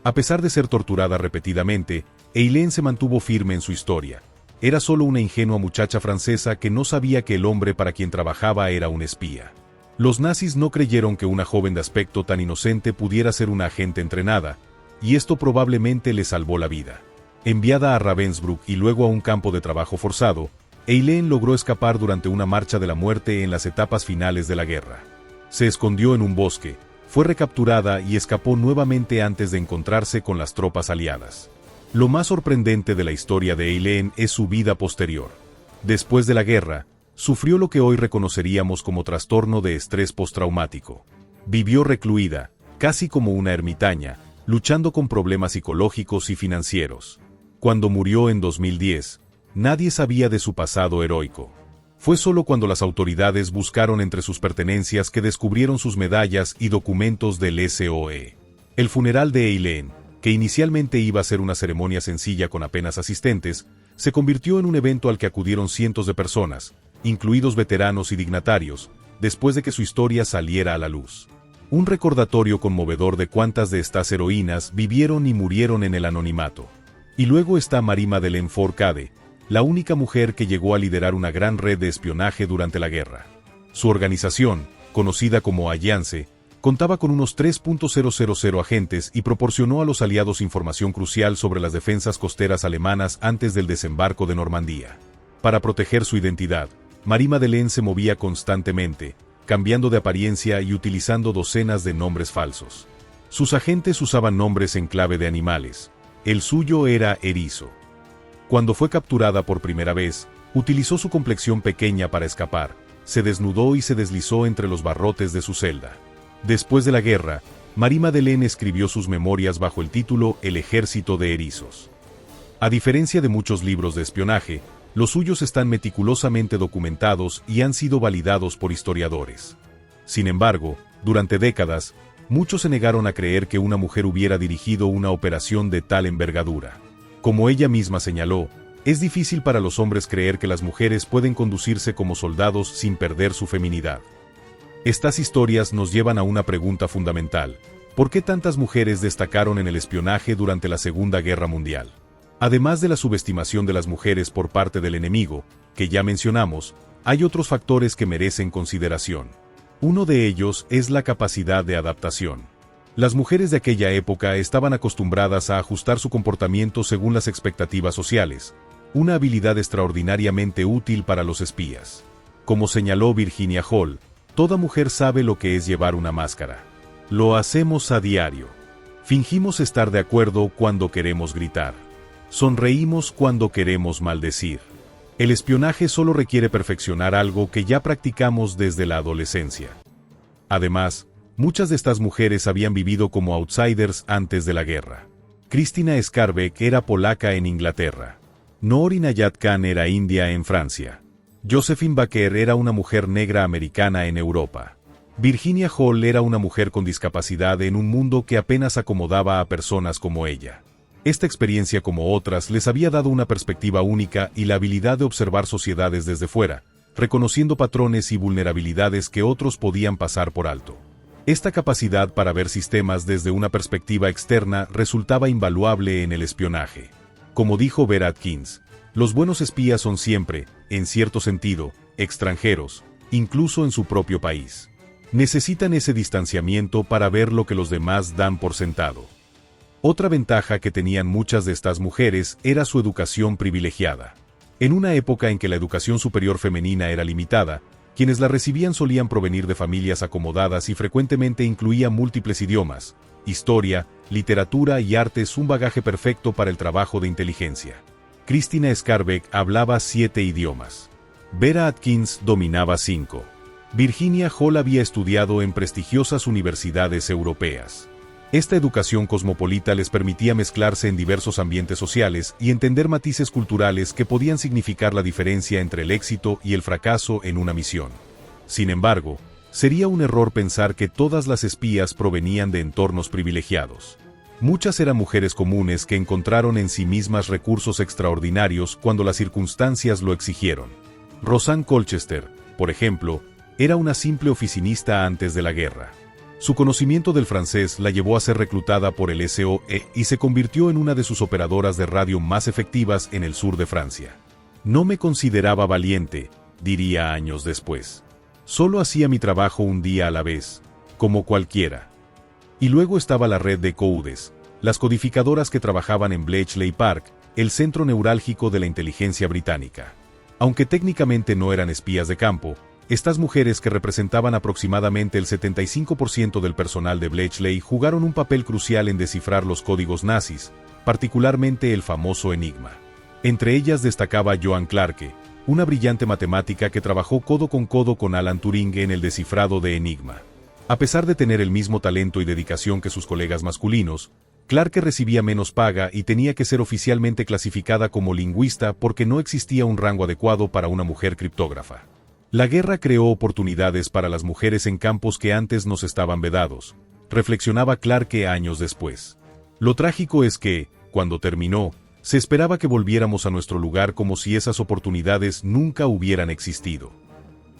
A pesar de ser torturada repetidamente, Eileen se mantuvo firme en su historia. Era solo una ingenua muchacha francesa que no sabía que el hombre para quien trabajaba era un espía. Los nazis no creyeron que una joven de aspecto tan inocente pudiera ser una agente entrenada, y esto probablemente le salvó la vida. Enviada a Ravensbrück y luego a un campo de trabajo forzado, Eileen logró escapar durante una marcha de la muerte en las etapas finales de la guerra. Se escondió en un bosque, fue recapturada y escapó nuevamente antes de encontrarse con las tropas aliadas. Lo más sorprendente de la historia de Eileen es su vida posterior. Después de la guerra, sufrió lo que hoy reconoceríamos como trastorno de estrés postraumático. Vivió recluida, casi como una ermitaña, luchando con problemas psicológicos y financieros. Cuando murió en 2010, nadie sabía de su pasado heroico. Fue solo cuando las autoridades buscaron entre sus pertenencias que descubrieron sus medallas y documentos del SOE. El funeral de Eileen, que inicialmente iba a ser una ceremonia sencilla con apenas asistentes, se convirtió en un evento al que acudieron cientos de personas, incluidos veteranos y dignatarios, después de que su historia saliera a la luz. Un recordatorio conmovedor de cuántas de estas heroínas vivieron y murieron en el anonimato. Y luego está Marie-Madeleine Fourcade, la única mujer que llegó a liderar una gran red de espionaje durante la guerra. Su organización, conocida como Alliance, contaba con unos 3.000 agentes y proporcionó a los aliados información crucial sobre las defensas costeras alemanas antes del desembarco de Normandía. Para proteger su identidad, Marie-Madeleine se movía constantemente, cambiando de apariencia y utilizando docenas de nombres falsos. Sus agentes usaban nombres en clave de animales. El suyo era Erizo. Cuando fue capturada por primera vez, utilizó su complexión pequeña para escapar, se desnudó y se deslizó entre los barrotes de su celda. Después de la guerra, Marie-Madeleine escribió sus memorias bajo el título El ejército de erizos. A diferencia de muchos libros de espionaje, los suyos están meticulosamente documentados y han sido validados por historiadores. Sin embargo, durante décadas, muchos se negaron a creer que una mujer hubiera dirigido una operación de tal envergadura. Como ella misma señaló, es difícil para los hombres creer que las mujeres pueden conducirse como soldados sin perder su feminidad. Estas historias nos llevan a una pregunta fundamental: ¿por qué tantas mujeres destacaron en el espionaje durante la Segunda Guerra Mundial? Además de la subestimación de las mujeres por parte del enemigo, que ya mencionamos, hay otros factores que merecen consideración. Uno de ellos es la capacidad de adaptación. Las mujeres de aquella época estaban acostumbradas a ajustar su comportamiento según las expectativas sociales, una habilidad extraordinariamente útil para los espías. Como señaló Virginia Hall, toda mujer sabe lo que es llevar una máscara. Lo hacemos a diario. Fingimos estar de acuerdo cuando queremos gritar. Sonreímos cuando queremos maldecir. El espionaje solo requiere perfeccionar algo que ya practicamos desde la adolescencia. Además, muchas de estas mujeres habían vivido como outsiders antes de la guerra. Krystyna Skarbek era polaca en Inglaterra. Noor Inayat Khan era india en Francia. Josephine Baker era una mujer negra americana en Europa. Virginia Hall era una mujer con discapacidad en un mundo que apenas acomodaba a personas como ella. Esta experiencia, como otras, les había dado una perspectiva única y la habilidad de observar sociedades desde fuera, reconociendo patrones y vulnerabilidades que otros podían pasar por alto. Esta capacidad para ver sistemas desde una perspectiva externa resultaba invaluable en el espionaje. Como dijo Vera Atkins, los buenos espías son siempre, en cierto sentido, extranjeros, incluso en su propio país. Necesitan ese distanciamiento para ver lo que los demás dan por sentado. Otra ventaja que tenían muchas de estas mujeres era su educación privilegiada. En una época en que la educación superior femenina era limitada, quienes la recibían solían provenir de familias acomodadas y frecuentemente incluían múltiples idiomas, historia, literatura y artes, un bagaje perfecto para el trabajo de inteligencia. Krystyna Skarbek hablaba 7 idiomas. Vera Atkins dominaba 5. Virginia Hall había estudiado en prestigiosas universidades europeas. Esta educación cosmopolita les permitía mezclarse en diversos ambientes sociales y entender matices culturales que podían significar la diferencia entre el éxito y el fracaso en una misión. Sin embargo, Sería un error pensar que todas las espías provenían de entornos privilegiados. Muchas eran mujeres comunes que encontraron en sí mismas recursos extraordinarios cuando las circunstancias lo exigieron. Rosanne Colchester, por ejemplo, era una simple oficinista antes de la guerra. Su conocimiento del francés la llevó a ser reclutada por el SOE y se convirtió en una de sus operadoras de radio más efectivas en el sur de Francia. No me consideraba valiente, diría años después. Solo hacía mi trabajo un día a la vez, como cualquiera. Y luego estaba la red de COUDES, las codificadoras que trabajaban en Bletchley Park, el centro neurálgico de la inteligencia británica. Aunque técnicamente no eran espías de campo, estas mujeres, que representaban aproximadamente el 75% del personal de Bletchley, jugaron un papel crucial en descifrar los códigos nazis, particularmente el famoso Enigma. Entre ellas destacaba Joan Clarke, una brillante matemática que trabajó codo con Alan Turing en el descifrado de Enigma. A pesar de tener el mismo talento y dedicación que sus colegas masculinos, Clarke recibía menos paga y tenía que ser oficialmente clasificada como lingüista porque no existía un rango adecuado para una mujer criptógrafa. La guerra creó oportunidades para las mujeres en campos que antes nos estaban vedados, reflexionaba Clarke años después. Lo trágico es que, cuando terminó, se esperaba que volviéramos a nuestro lugar como si esas oportunidades nunca hubieran existido.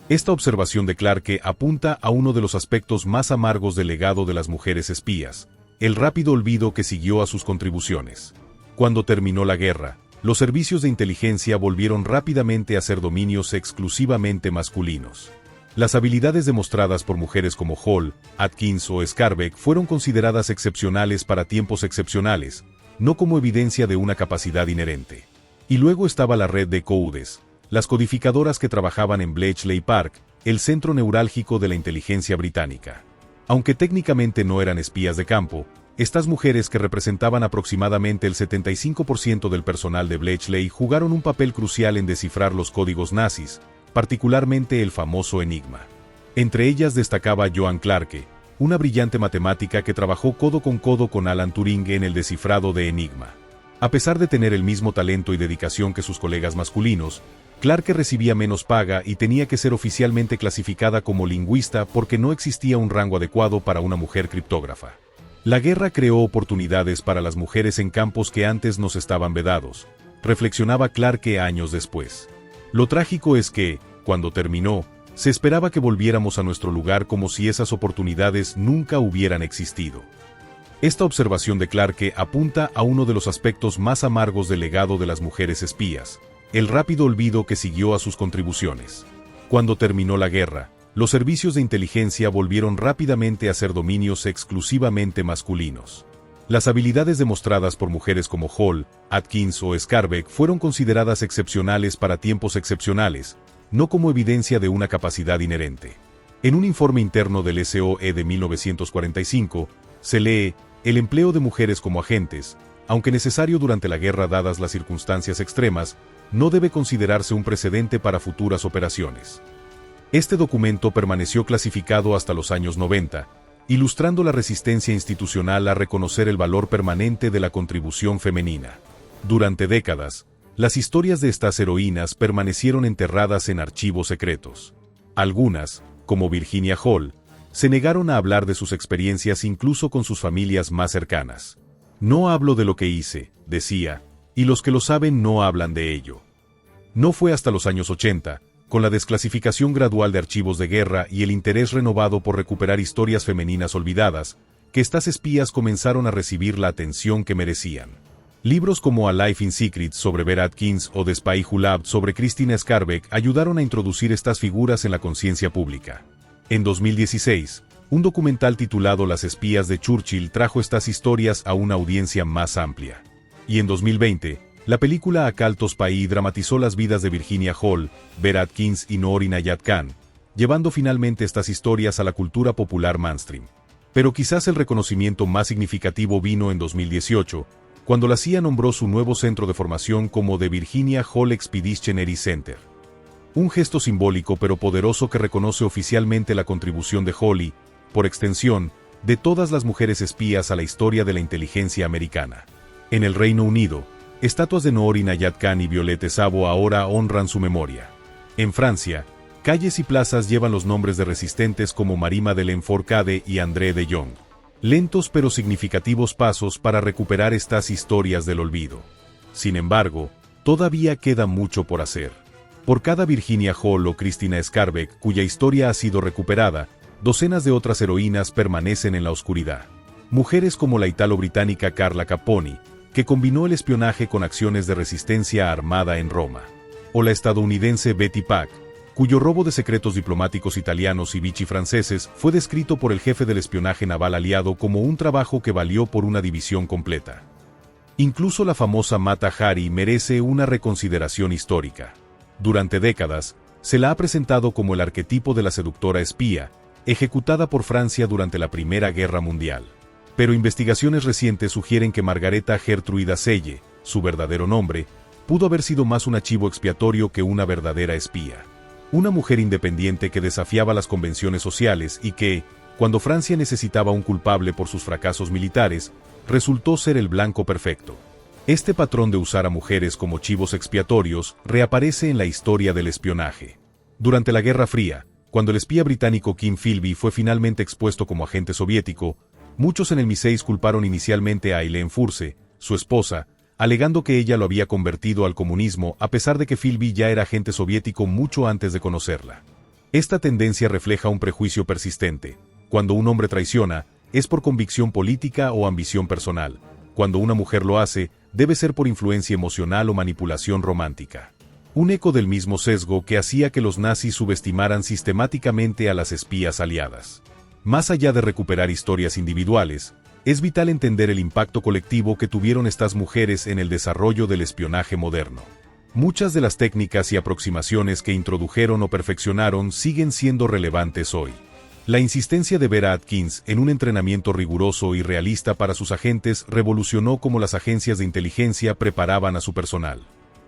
Esta observación de Clarke apunta a uno de los aspectos más amargos del legado de las mujeres espías, el rápido olvido que siguió a sus contribuciones. Cuando terminó la guerra, los servicios de inteligencia volvieron rápidamente a ser dominios exclusivamente masculinos. Las habilidades demostradas por mujeres como Hall, Atkins o Scarbeck fueron consideradas excepcionales para tiempos excepcionales, no como evidencia de una capacidad inherente. Y luego estaba la red de COUDES, las codificadoras que trabajaban en Bletchley Park, el centro neurálgico de la inteligencia británica. Aunque técnicamente no eran espías de campo, estas mujeres, que representaban aproximadamente el 75% del personal de Bletchley, jugaron un papel crucial en descifrar los códigos nazis, particularmente el famoso Enigma. Entre ellas destacaba Joan Clarke, una brillante matemática que trabajó codo con Alan Turing en el descifrado de Enigma. A pesar de tener el mismo talento y dedicación que sus colegas masculinos, Clarke recibía menos paga y tenía que ser oficialmente clasificada como lingüista porque no existía un rango adecuado para una mujer criptógrafa. La guerra creó oportunidades para las mujeres en campos que antes nos estaban vedados, reflexionaba Clarke años después. Lo trágico es que, cuando terminó, se esperaba que volviéramos a nuestro lugar como si esas oportunidades nunca hubieran existido. Esta observación de Clarke apunta a uno de los aspectos más amargos del legado de las mujeres espías, el rápido olvido que siguió a sus contribuciones. Cuando terminó la guerra, los servicios de inteligencia volvieron rápidamente a ser dominios exclusivamente masculinos. Las habilidades demostradas por mujeres como Hall, Atkins o Scarbeck fueron consideradas excepcionales para tiempos excepcionales, no como evidencia de una capacidad inherente. En un informe interno del SOE de 1945, se lee: el empleo de mujeres como agentes, aunque necesario durante la guerra dadas las circunstancias extremas, no debe considerarse un precedente para futuras operaciones. Este documento permaneció clasificado hasta los años 90, ilustrando la resistencia institucional a reconocer el valor permanente de la contribución femenina. Durante décadas, las historias de estas heroínas permanecieron enterradas en archivos secretos. Algunas, como Virginia Hall, se negaron a hablar de sus experiencias incluso con sus familias más cercanas. No hablo de lo que hice, decía, y los que lo saben no hablan de ello. No fue hasta los años 80, con la desclasificación gradual de archivos de guerra y el interés renovado por recuperar historias femeninas olvidadas, que estas espías comenzaron a recibir la atención que merecían. Libros como A Life in Secret sobre Vera Atkins o The Spy Who Loved sobre Christina Scarbeck ayudaron a introducir estas figuras en la conciencia pública. En 2016, un documental titulado Las espías de Churchill trajo estas historias a una audiencia más amplia. Y en 2020, la película A Call to Spy dramatizó las vidas de Virginia Hall, Vera Atkins y Noor Inayat Khan, llevando finalmente estas historias a la cultura popular mainstream. Pero quizás el reconocimiento más significativo vino en 2018, cuando la CIA nombró su nuevo centro de formación como The Virginia Hall Expeditionary Center. Un gesto simbólico pero poderoso que reconoce oficialmente la contribución de Hall y, por extensión, de todas las mujeres espías a la historia de la inteligencia americana. En el Reino Unido, estatuas de Noor Inayat Khan y Violette Szabo ahora honran su memoria. En Francia, Calles y plazas llevan los nombres de resistentes como Marie Madeleine Fourcade y André de Jong. Lentos pero significativos pasos para recuperar estas historias del olvido. Sin embargo, todavía queda mucho por hacer. Por cada Virginia Hall o Christina Skarbek cuya historia ha sido recuperada, docenas de otras heroínas permanecen en la oscuridad. Mujeres como la italo-británica Carla Caponi, que combinó el espionaje con acciones de resistencia armada en Roma. O la estadounidense Betty Pack, cuyo robo de secretos diplomáticos italianos y Vichy franceses fue descrito por el jefe del espionaje naval aliado como un trabajo que valió por una división completa. Incluso la famosa Mata Hari merece una reconsideración histórica. Durante décadas, se la ha presentado como el arquetipo de la seductora espía, ejecutada por Francia durante la Primera Guerra Mundial. Pero investigaciones recientes sugieren que Margareta Gertruida Selle, su verdadero nombre, pudo haber sido más un archivo expiatorio que una verdadera espía. Una mujer independiente que desafiaba las convenciones sociales y que, cuando Francia necesitaba un culpable por sus fracasos militares, resultó ser el blanco perfecto. Este patrón de usar a mujeres como chivos expiatorios reaparece en la historia del espionaje. Durante la Guerra Fría, cuando el espía británico Kim Philby fue finalmente expuesto como agente soviético, muchos en el MI6 culparon inicialmente a Eileen Furse, su esposa, alegando que ella lo había convertido al comunismo a pesar de que Philby ya era agente soviético mucho antes de conocerla. Esta tendencia refleja un prejuicio persistente. Cuando un hombre traiciona, es por convicción política o ambición personal. Cuando una mujer lo hace, debe ser por influencia emocional o manipulación romántica. Un eco del mismo sesgo que hacía que los nazis subestimaran sistemáticamente a las espías aliadas. Más allá de recuperar historias individuales, es vital entender el impacto colectivo que tuvieron estas mujeres en el desarrollo del espionaje moderno. Muchas de las técnicas y aproximaciones que introdujeron o perfeccionaron siguen siendo relevantes hoy. La insistencia de Vera Atkins en un entrenamiento riguroso y realista para sus agentes revolucionó cómo las agencias de inteligencia preparaban a su personal.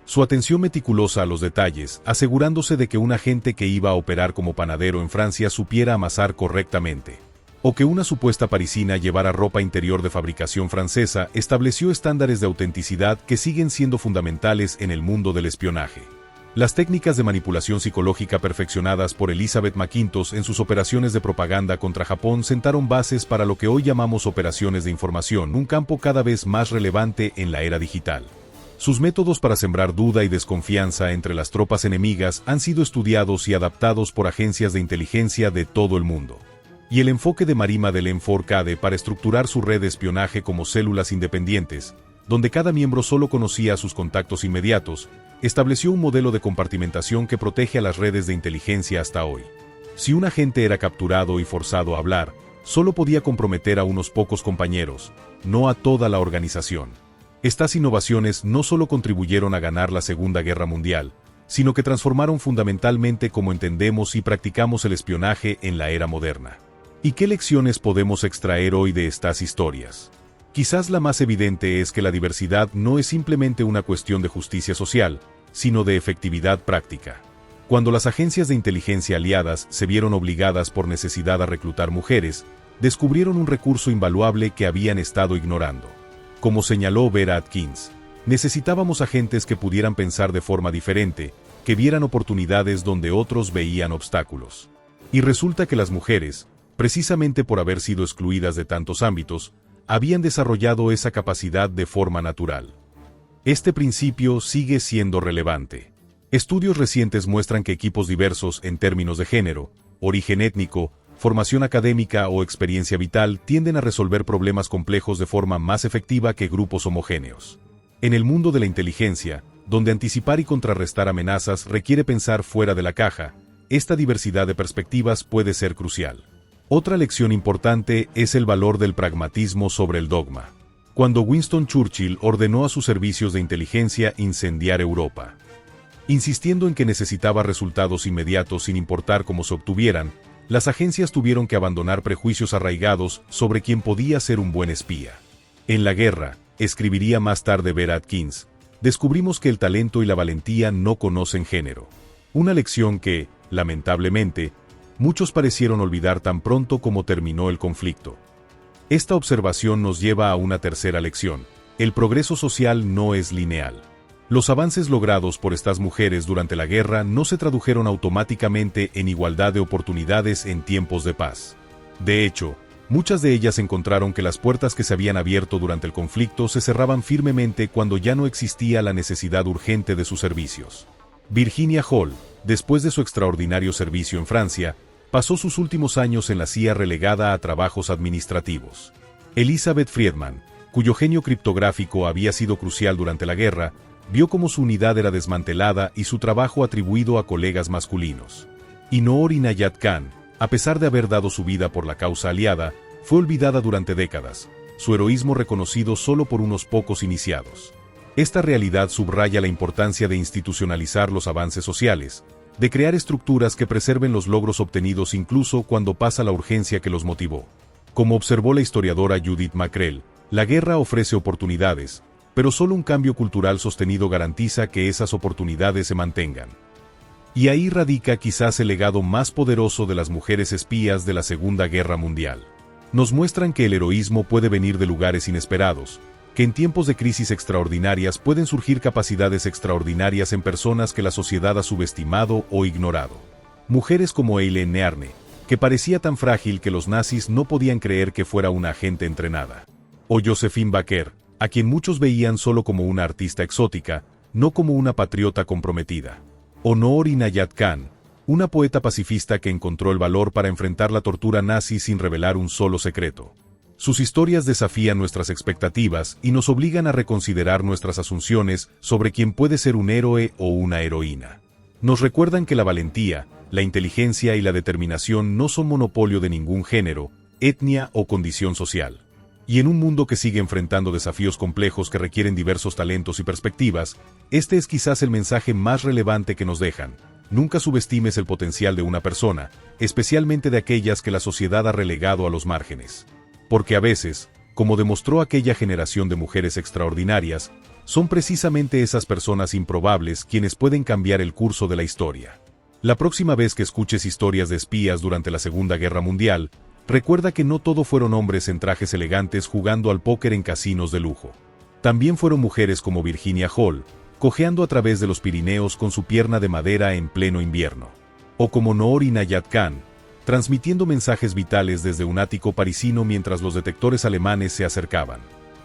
Su atención meticulosa a los detalles, asegurándose de que un agente que iba a operar como panadero en Francia supiera amasar correctamente, o que una supuesta parisina llevara ropa interior de fabricación francesa, estableció estándares de autenticidad que siguen siendo fundamentales en el mundo del espionaje. Las técnicas de manipulación psicológica perfeccionadas por Elizabeth McIntosh en sus operaciones de propaganda contra Japón sentaron bases para lo que hoy llamamos operaciones de información, un campo cada vez más relevante en la era digital. Sus métodos para sembrar duda y desconfianza entre las tropas enemigas han sido estudiados y adaptados por agencias de inteligencia de todo el mundo. Y el enfoque de Marie Madeleine Fourcade para estructurar su red de espionaje como células independientes, donde cada miembro solo conocía a sus contactos inmediatos, estableció un modelo de compartimentación que protege a las redes de inteligencia hasta hoy. Si un agente era capturado y forzado a hablar, solo podía comprometer a unos pocos compañeros, no a toda la organización. Estas innovaciones no solo contribuyeron a ganar la Segunda Guerra Mundial, sino que transformaron fundamentalmente cómo entendemos y practicamos el espionaje en la era moderna. ¿Y qué lecciones podemos extraer hoy de estas historias? Quizás la más evidente es que la diversidad no es simplemente una cuestión de justicia social, sino de efectividad práctica. Cuando las agencias de inteligencia aliadas se vieron obligadas por necesidad a reclutar mujeres, descubrieron un recurso invaluable que habían estado ignorando. Como señaló Vera Atkins, necesitábamos agentes que pudieran pensar de forma diferente, que vieran oportunidades donde otros veían obstáculos. Y resulta que las mujeres, precisamente por haber sido excluidas de tantos ámbitos, habían desarrollado esa capacidad de forma natural. Este principio sigue siendo relevante. Estudios recientes muestran que equipos diversos en términos de género, origen étnico, formación académica o experiencia vital tienden a resolver problemas complejos de forma más efectiva que grupos homogéneos. En el mundo de la inteligencia, donde anticipar y contrarrestar amenazas requiere pensar fuera de la caja, esta diversidad de perspectivas puede ser crucial. Otra lección importante es el valor del pragmatismo sobre el dogma. Cuando Winston Churchill ordenó a sus servicios de inteligencia incendiar Europa, insistiendo en que necesitaba resultados inmediatos sin importar cómo se obtuvieran, las agencias tuvieron que abandonar prejuicios arraigados sobre quién podía ser un buen espía. En la guerra, escribiría más tarde Vera Atkins, descubrimos que el talento y la valentía no conocen género. Una lección que, lamentablemente, muchos parecieron olvidar tan pronto como terminó el conflicto. Esta observación nos lleva a una tercera lección. El progreso social no es lineal. Los avances logrados por estas mujeres durante la guerra no se tradujeron automáticamente en igualdad de oportunidades en tiempos de paz. De hecho, muchas de ellas encontraron que las puertas que se habían abierto durante el conflicto se cerraban firmemente cuando ya no existía la necesidad urgente de sus servicios. Virginia Hall, después de su extraordinario servicio en Francia, pasó sus últimos años en la CIA relegada a trabajos administrativos. Elizabeth Friedman, cuyo genio criptográfico había sido crucial durante la guerra, vio cómo su unidad era desmantelada y su trabajo atribuido a colegas masculinos. Y Noor Inayat Khan, a pesar de haber dado su vida por la causa aliada, fue olvidada durante décadas, su heroísmo reconocido solo por unos pocos iniciados. Esta realidad subraya la importancia de institucionalizar los avances sociales, de crear estructuras que preserven los logros obtenidos incluso cuando pasa la urgencia que los motivó. Como observó la historiadora Judith Mackrell, la guerra ofrece oportunidades, pero solo un cambio cultural sostenido garantiza que esas oportunidades se mantengan. Y ahí radica quizás el legado más poderoso de las mujeres espías de la Segunda Guerra Mundial. Nos muestran que el heroísmo puede venir de lugares inesperados, que en tiempos de crisis extraordinarias pueden surgir capacidades extraordinarias en personas que la sociedad ha subestimado o ignorado. Mujeres como Eileen Nearne, que parecía tan frágil que los nazis no podían creer que fuera una agente entrenada. O Josephine Baker, a quien muchos veían solo como una artista exótica, no como una patriota comprometida. O Noor Inayat Khan, una poeta pacifista que encontró el valor para enfrentar la tortura nazi sin revelar un solo secreto. Sus historias desafían nuestras expectativas y nos obligan a reconsiderar nuestras asunciones sobre quién puede ser un héroe o una heroína. Nos recuerdan que la valentía, la inteligencia y la determinación no son monopolio de ningún género, etnia o condición social. Y en un mundo que sigue enfrentando desafíos complejos que requieren diversos talentos y perspectivas, este es quizás el mensaje más relevante que nos dejan. Nunca subestimes el potencial de una persona, especialmente de aquellas que la sociedad ha relegado a los márgenes. Porque a veces, como demostró aquella generación de mujeres extraordinarias, son precisamente esas personas improbables quienes pueden cambiar el curso de la historia. La próxima vez que escuches historias de espías durante la Segunda Guerra Mundial, recuerda que no todo fueron hombres en trajes elegantes jugando al póker en casinos de lujo. También fueron mujeres como Virginia Hall, cojeando a través de los Pirineos con su pierna de madera en pleno invierno. O como Noor Inayat Khan, transmitiendo mensajes vitales desde un ático parisino mientras los detectores alemanes se acercaban.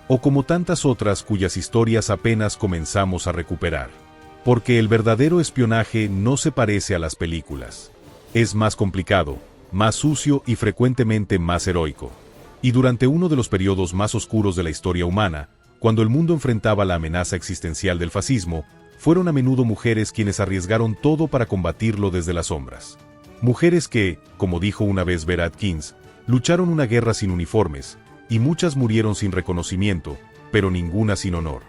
O como tantas otras cuyas historias apenas comenzamos a recuperar. Porque el verdadero espionaje no se parece a las películas. Es más complicado, más sucio y frecuentemente más heroico. Y durante uno de los periodos más oscuros de la historia humana, cuando el mundo enfrentaba la amenaza existencial del fascismo, fueron a menudo mujeres quienes arriesgaron todo para combatirlo desde las sombras. Mujeres que, como dijo una vez Vera Atkins, lucharon una guerra sin uniformes, y muchas murieron sin reconocimiento, pero ninguna sin honor.